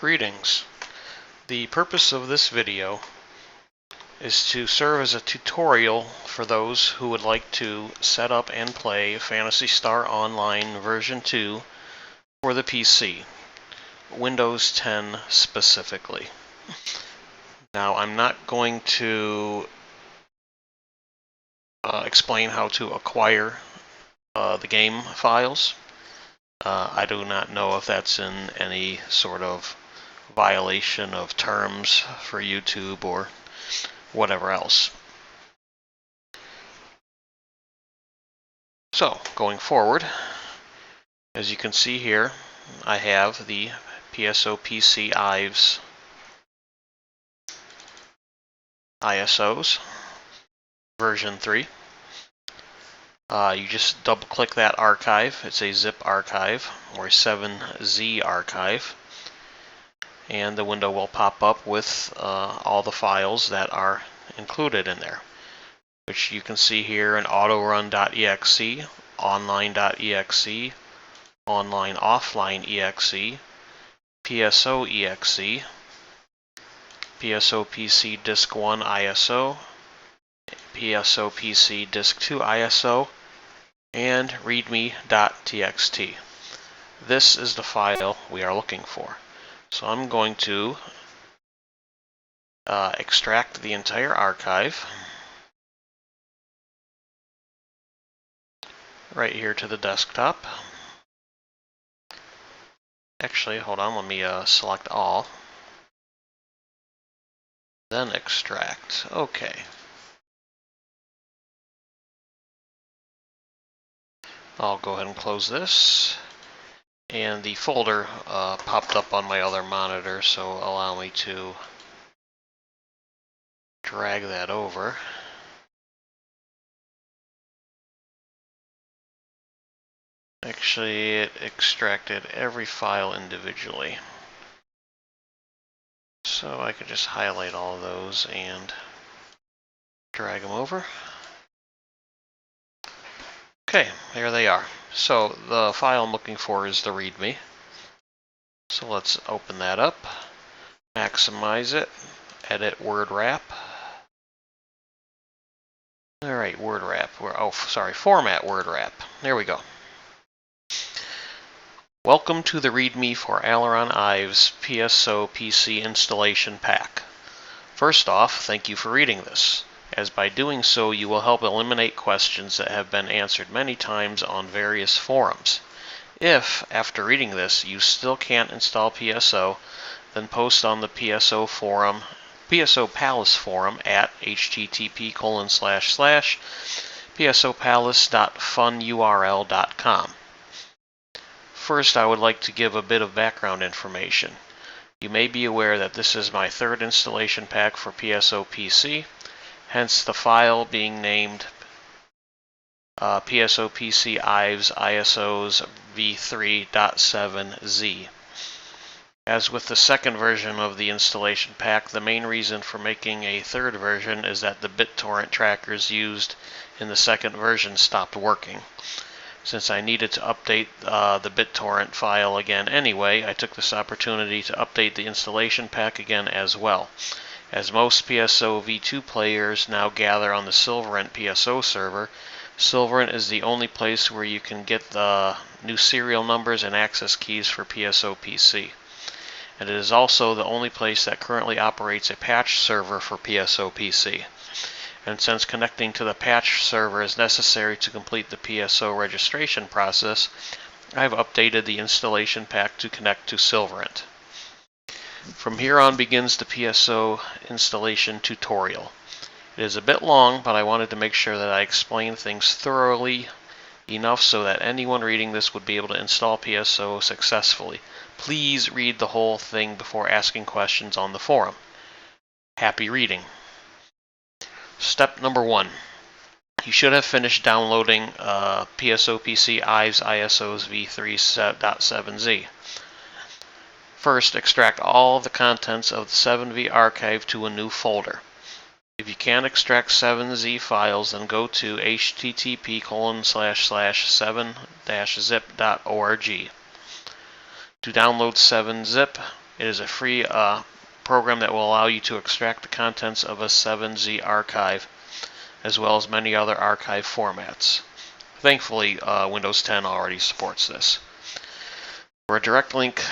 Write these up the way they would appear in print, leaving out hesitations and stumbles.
Greetings. The purpose of this video is to serve as a tutorial for those who would like to set up and play Phantasy Star Online V2 for the PC, Windows 10 specifically. Now, I'm not going to explain how to acquire the game files. I do not know if that's in any sort of violation of terms for YouTube or whatever else. So, going forward, as you can see here, I have the PSOPC IVES ISOs version 3. You just double click that archive. It's a zip archive or a 7Z archive, and the window will pop up with all the files that are included in there, which you can see here in autorun.exe, online.exe, online offline exe, PSOexe, PSOPC disk 1 ISO, PSOPC disk 2 ISO, and readme.txt. This is the file we are looking for. So I'm going to extract the entire archive right here to the desktop. Actually, hold on, let me select all. Then extract. Okay. I'll go ahead and close this. And the folder popped up on my other monitor, so allow me to drag that over. Actually, it extracted every file individually. So I could just highlight all of those and drag them over. Okay, there they are. So the file I'm looking for is the README. So let's open that up, maximize it, edit word wrap. Alright, word wrap. Format word wrap. There we go. Welcome to the README for Aileron IVES PSOPC installation pack. First off, thank you for reading this, as by doing so you will help eliminate questions that have been answered many times on various forums. If, after reading this, you still can't install PSO, then post on the PSO Palace forum at http://psopalace.funurl.com. First, I would like to give a bit of background information. You may be aware that this is my third installation pack for PSOPC, hence the file being named PSOPC IVES ISOs v3.7z. As with the second version of the installation pack, the main reason for making a third version is that the BitTorrent trackers used in the second version stopped working. Since I needed to update the BitTorrent file again anyway, I took this opportunity to update the installation pack again as well. As most PSOv2 players now gather on the Silverant PSO server, Silverant is the only place where you can get the new serial numbers and access keys for PSOPC. And it is also the only place that currently operates a patch server for PSOPC. And since connecting to the patch server is necessary to complete the PSO registration process, I've updated the installation pack to connect to Silverant. From here on begins the PSO installation tutorial. It is a bit long, but I wanted to make sure that I explained things thoroughly enough so that anyone reading this would be able to install PSO successfully. Please read the whole thing before asking questions on the forum. Happy reading. Step number 1. You should have finished downloading PSOPC IVES ISOs v3.7z. First, extract all of the contents of the 7v archive to a new folder. If you can't extract 7z files, then go to http://7-zip.org. To download 7-zip, It is a free program that will allow you to extract the contents of a 7Z archive, as well as many other archive formats. Thankfully, Windows 10 already supports this. For a direct link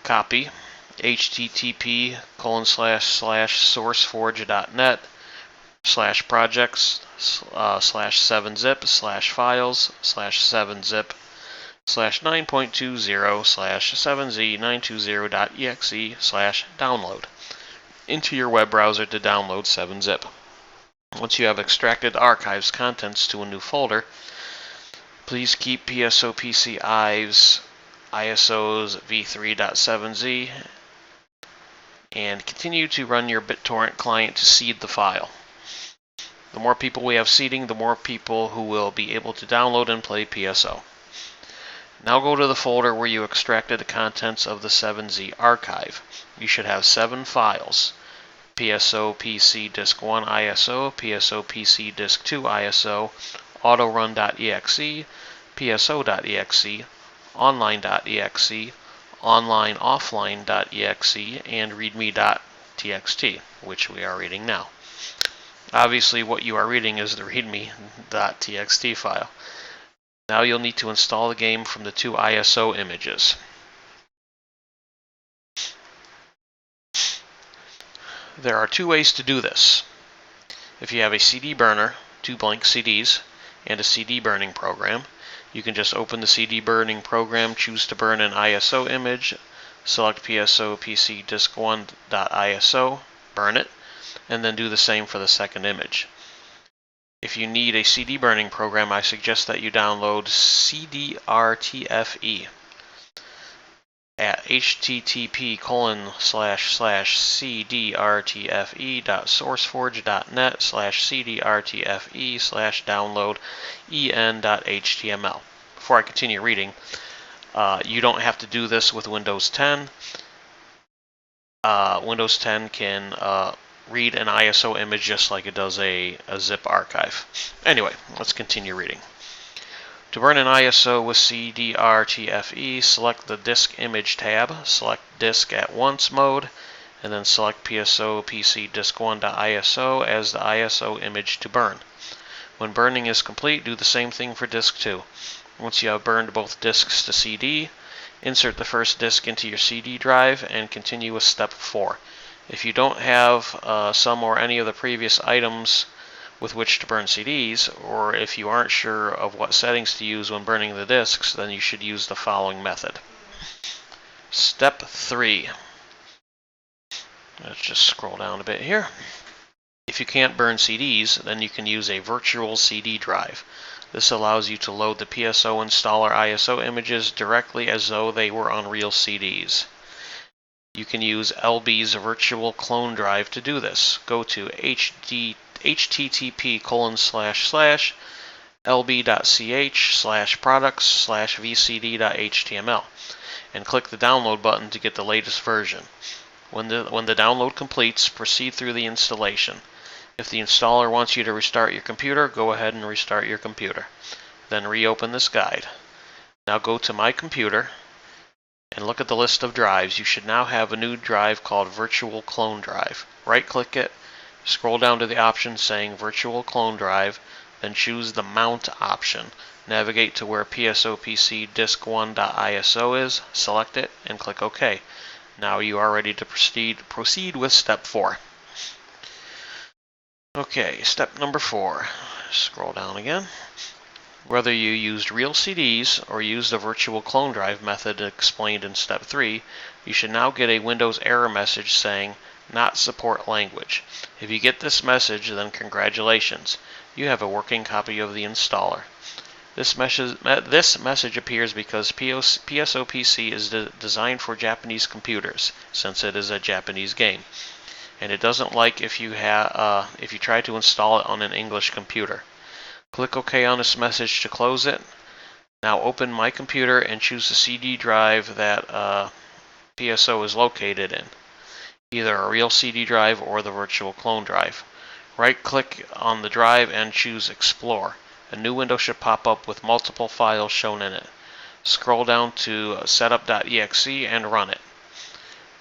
copy, http://sourceforge.net/7zip/files/7zip/920.exe/download into your web browser to download 7-zip. Once you have extracted the archive's contents to a new folder, please keep PSOv2's ISOs v3.7z and continue to run your BitTorrent client to seed the file. The more people we have seeding, the more people who will be able to download and play PSO. Now go to the folder where you extracted the contents of the 7Z archive. You should have 7 files: PSOPC Disk 1 ISO, PSOPC Disk 2 ISO, autorun.exe, PSO.exe, online.exe, online-offline.exe, and readme.txt, which we are reading now. Obviously, what you are reading is the readme.txt file. Now you'll need to install the game from the 2 ISO images. There are 2 ways to do this. If you have a CD burner, 2 blank CDs, and a CD burning program, you can just open the CD burning program, choose to burn an ISO image, select PSOPC disk1.iso, burn it, and then do the same for the second image. If you need a CD burning program, I suggest that you download CDRTFE at http://cdrtfe.sourceforge.net/cdrtfe/download en.html. Before I continue reading, you don't have to do this with Windows 10. Windows 10 can read an ISO image just like it does a zip archive. Anyway, let's continue reading. To burn an ISO with CDRTFE, select the Disk Image tab, select Disk at Once mode, and then select PSOPC disk1.iso as the ISO image to burn. When burning is complete, do the same thing for Disk 2. Once you have burned both disks to CD, insert the first disk into your CD drive and continue with Step 4. If you don't have some or any of the previous items with which to burn CDs, or if you aren't sure of what settings to use when burning the disks, then you should use the following method. Step 3. Let's just scroll down a bit here. If you can't burn CDs, then you can use a virtual CD drive. This allows you to load the PSO installer ISO images directly as though they were on real CDs. You can use LB's virtual clone drive to do this. Go to http://lb.ch/products/vcd.html and click the download button to get the latest version. When the download completes, proceed through the installation. If the installer wants you to restart your computer, go ahead and restart your computer. Then reopen this guide. Now go to My Computer and look at the list of drives. You should now have a new drive called Virtual Clone Drive. Right-click it, scroll down to the option saying Virtual Clone Drive, then choose the Mount option. Navigate to where PSOPC disk1.iso is, select it, and click OK. Now you are ready to proceed with Step 4. Okay, step number 4. Scroll down again. Whether you used real CDs or used the virtual clone drive method explained in Step 3, you should now get a Windows error message saying, "Not support language." If you get this message, then congratulations. You have a working copy of the installer. This message appears because PSOPC is designed for Japanese computers, since it is a Japanese game. And it doesn't like if you try to install it on an English computer. Click OK on this message to close it. Now open My Computer and choose the CD drive that PSO is located in, either a real CD drive or the virtual clone drive. Right-click on the drive and choose Explore. A new window should pop up with multiple files shown in it. Scroll down to setup.exe and run it.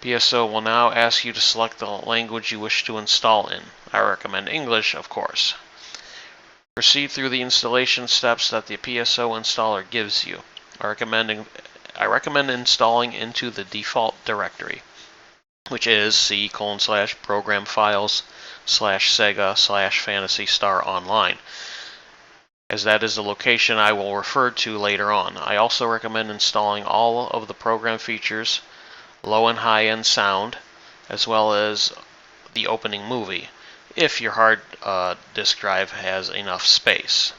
PSO will now ask you to select the language you wish to install in. I recommend English, of course. Proceed through the installation steps that the PSO installer gives you. I recommend installing into the default directory, which is C:/program files/Sega/Phantasy Star Online, as that is the location I will refer to later on. I also recommend installing all of the program features, low and high-end sound, as well as the opening movie, if your hard disk drive has enough space.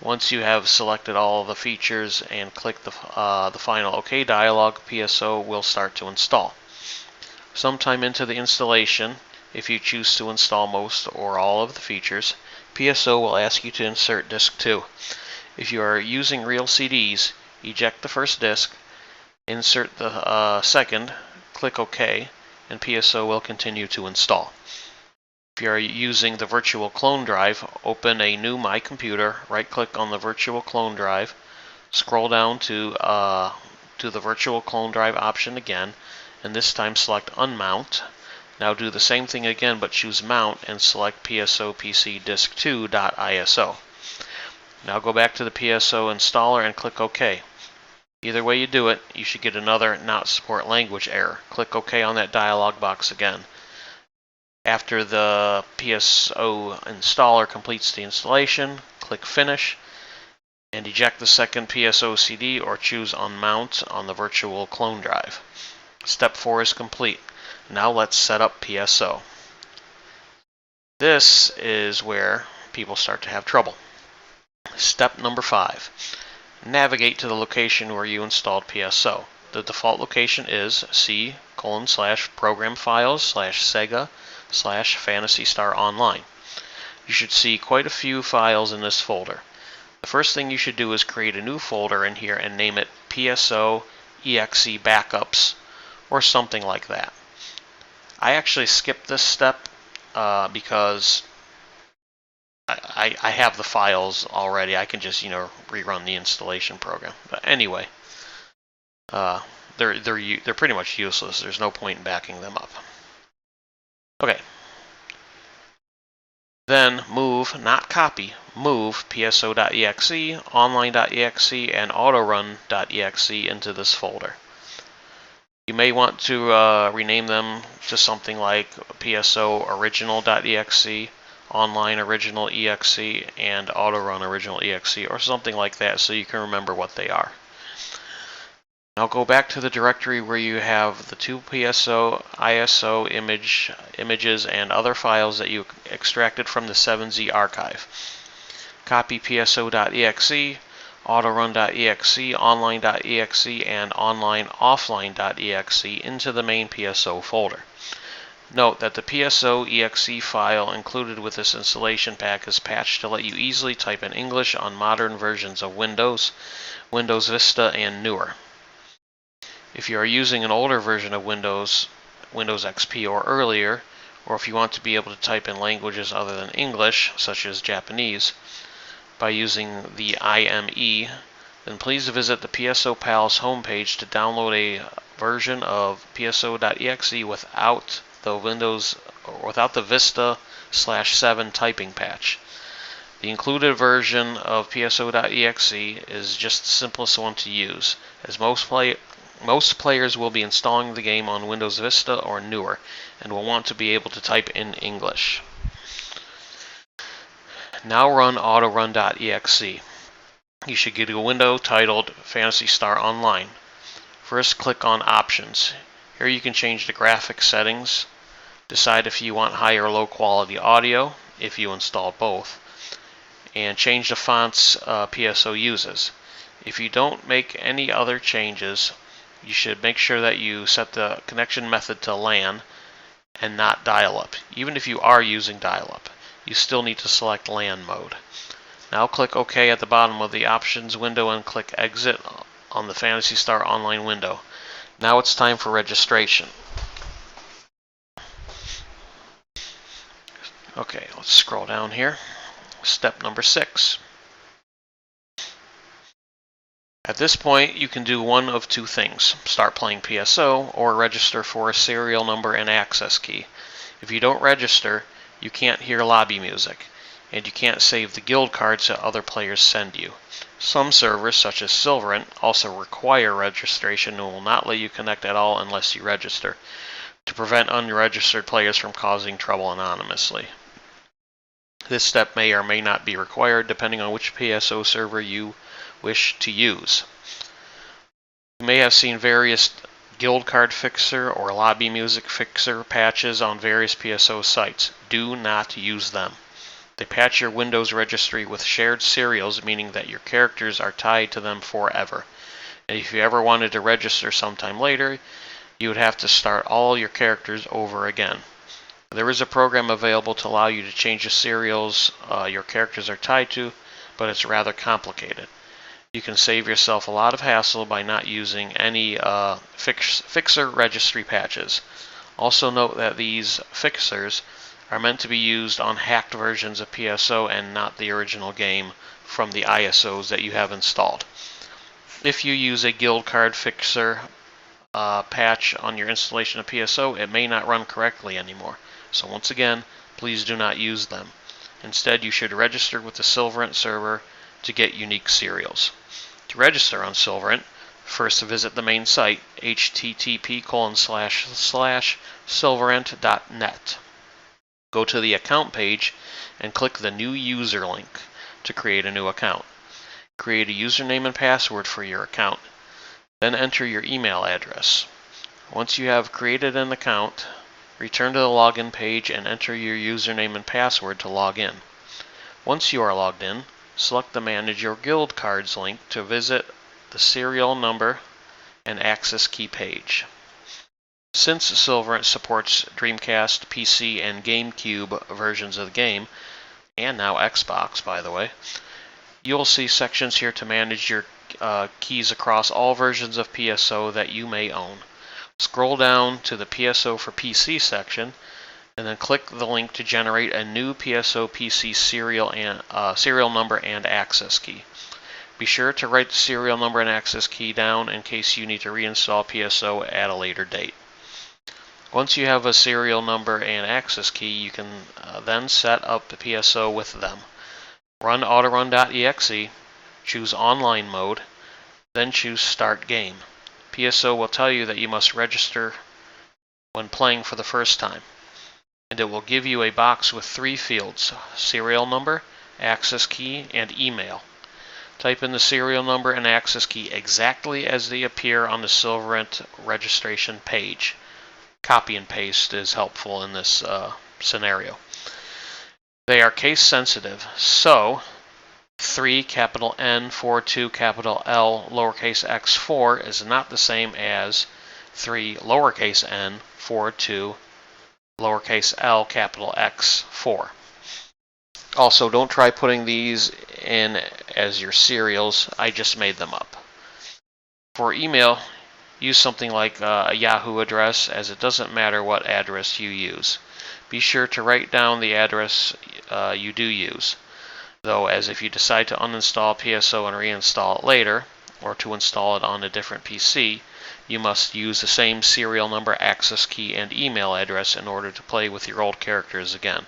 Once you have selected all of the features and click the final OK dialog, PSO will start to install. Sometime into the installation, if you choose to install most or all of the features, PSO will ask you to insert disk 2. If you are using real CDs, eject the first disk, insert the second, click OK, and PSO will continue to install. If you are using the virtual clone drive, open a new My Computer, right-click on the virtual clone drive, scroll down to the virtual clone drive option again, and this time select Unmount. Now do the same thing again, but choose Mount and select PSO PC Disk 2.iso. Now go back to the PSO installer and click OK. Either way you do it, you should get another Not Support Language error. Click OK on that dialog box again. After the PSO installer completes the installation, click Finish and eject the second PSO CD or choose Unmount on the virtual clone drive. Step 4 is complete. Now let's set up PSO. This is where people start to have trouble. Step number 5. Navigate to the location where you installed PSO. The default location is C:/program files/Sega/Phantasy Star Online. You should see quite a few files in this folder. The first thing you should do is create a new folder in here and name it PSO exe backups or something like that. I actually skipped this step because I have the files already. I can just rerun the installation program. But anyway, they're pretty much useless. There's no point in backing them up. Okay. Then move, not copy, move PSO.exe, online.exe, and autorun.exe into this folder. You may want to rename them to something like PSO original.exe, online original exe, and autorun original exe, or something like that so you can remember what they are. Now go back to the directory where you have the two PSO, ISO images, and other files that you extracted from the 7Z archive. Copy PSO.exe, autorun.exe, online.exe, and online-offline.exe into the main PSO folder. Note that the PSO exe file included with this installation pack is patched to let you easily type in English on modern versions of Windows, Windows Vista, and newer. If you are using an older version of Windows XP or earlier, or if you want to be able to type in languages other than English, such as Japanese, by using the IME, then please visit the PSO Pals homepage to download a version of PSO.exe without the Vista/7 typing patch. The included version of PSO.exe is just the simplest one to use, as most players will be installing the game on Windows Vista or newer, and will want to be able to type in English. Now run autorun.exe. You should get a window titled Phantasy Star Online. First, click on Options. Here you can change the graphics settings, decide if you want high or low quality audio, if you install both, and change the fonts PSO uses. If you don't make any other changes, you should make sure that you set the connection method to LAN and not dial-up. Even if you are using dial-up, you still need to select LAN mode. Now click OK at the bottom of the options window and click Exit on the Phantasy Star Online window. Now it's time for registration. Okay, let's scroll down here. Step number 6. At this point, you can do one of two things: start playing PSO or register for a serial number and access key. If you don't register, you can't hear lobby music, and you can't save the guild cards that other players send you. Some servers, such as Silverant, also require registration and will not let you connect at all unless you register, to prevent unregistered players from causing trouble anonymously. This step may or may not be required depending on which PSO server you wish to use. You may have seen various guild card fixer or lobby music fixer patches on various PSO sites. Do not use them. They patch your Windows registry with shared serials, meaning that your characters are tied to them forever. And if you ever wanted to register sometime later, you would have to start all your characters over again. There is a program available to allow you to change the serials your characters are tied to, but it's rather complicated. You can save yourself a lot of hassle by not using any fixer registry patches. Also note that these fixers are meant to be used on hacked versions of PSO and not the original game from the ISOs that you have installed. If you use a guild card fixer patch on your installation of PSO, it may not run correctly anymore. So once again, please do not use them. Instead, you should register with the Silverant server to get unique serials. To register on Silverant, first visit the main site, http://silverant.net. Go to the account page and click the new user link to create a new account. Create a username and password for your account. Then enter your email address. Once you have created an account, return to the login page and enter your username and password to log in. Once you are logged in, select the Manage Your Guild Cards link to visit the serial number and access key page. Since Silverant supports Dreamcast, PC, and GameCube versions of the game, and now Xbox, by the way, you'll see sections here to manage your keys across all versions of PSO that you may own. Scroll down to the PSO for PC section, and then click the link to generate a new PSO PC serial number and access key. Be sure to write the serial number and access key down in case you need to reinstall PSO at a later date. Once you have a serial number and access key, you can then set up the PSO with them. Run autorun.exe, choose online mode, then choose Start Game. PSO will tell you that you must register when playing for the first time, and it will give you a box with 3 fields: serial number, access key, and email. Type in the serial number and access key exactly as they appear on the Silverant registration page. Copy and paste is helpful in this scenario. They are case sensitive, so 3 capital N 42 capital L lowercase x4 is not the same as 3 lowercase n 42 lowercase l capital X4. Also, don't try putting these in as your serials. I just made them up. For email, use something like a Yahoo address, as it doesn't matter what address you use. Be sure to write down the address you do use, though, as if you decide to uninstall PSO and reinstall it later, or to install it on a different PC, you must use the same serial number, access key, and email address in order to play with your old characters again.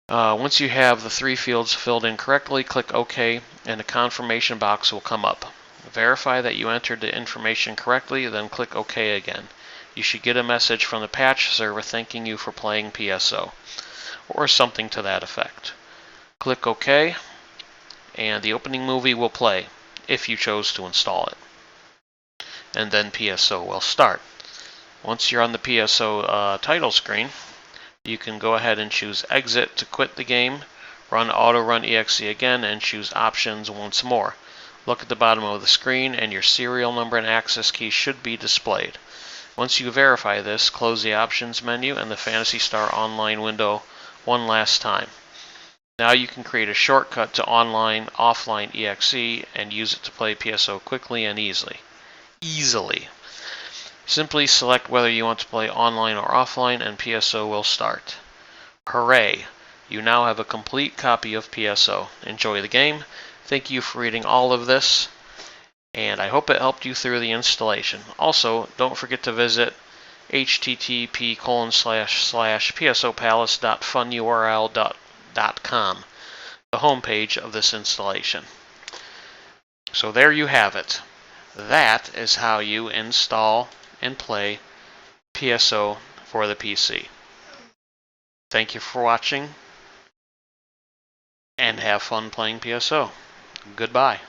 Once you have the 3 fields filled in correctly, click OK, and a confirmation box will come up. Verify that you entered the information correctly, then click OK again. You should get a message from the patch server thanking you for playing PSO, or something to that effect. Click OK, and the opening movie will play, if you chose to install it. And then PSO will start. Once you're on the PSO title screen, you can go ahead and choose Exit to quit the game, run autorun.exe again, and choose Options once more. Look at the bottom of the screen, and your serial number and access key should be displayed. Once you verify this, close the Options menu and the Phantasy Star Online window one last time. Now you can create a shortcut to Online Offline EXE and use it to play PSO quickly and easily. Simply select whether you want to play online or offline, and PSO will start. Hooray! You now have a complete copy of PSO. Enjoy the game. Thank you for reading all of this, and I hope it helped you through the installation. Also, don't forget to visit http://psopalace.funurl.com, the homepage of this installation. So there you have it. That is how you install and play PSO for the PC. Thank you for watching, and have fun playing PSO. Goodbye.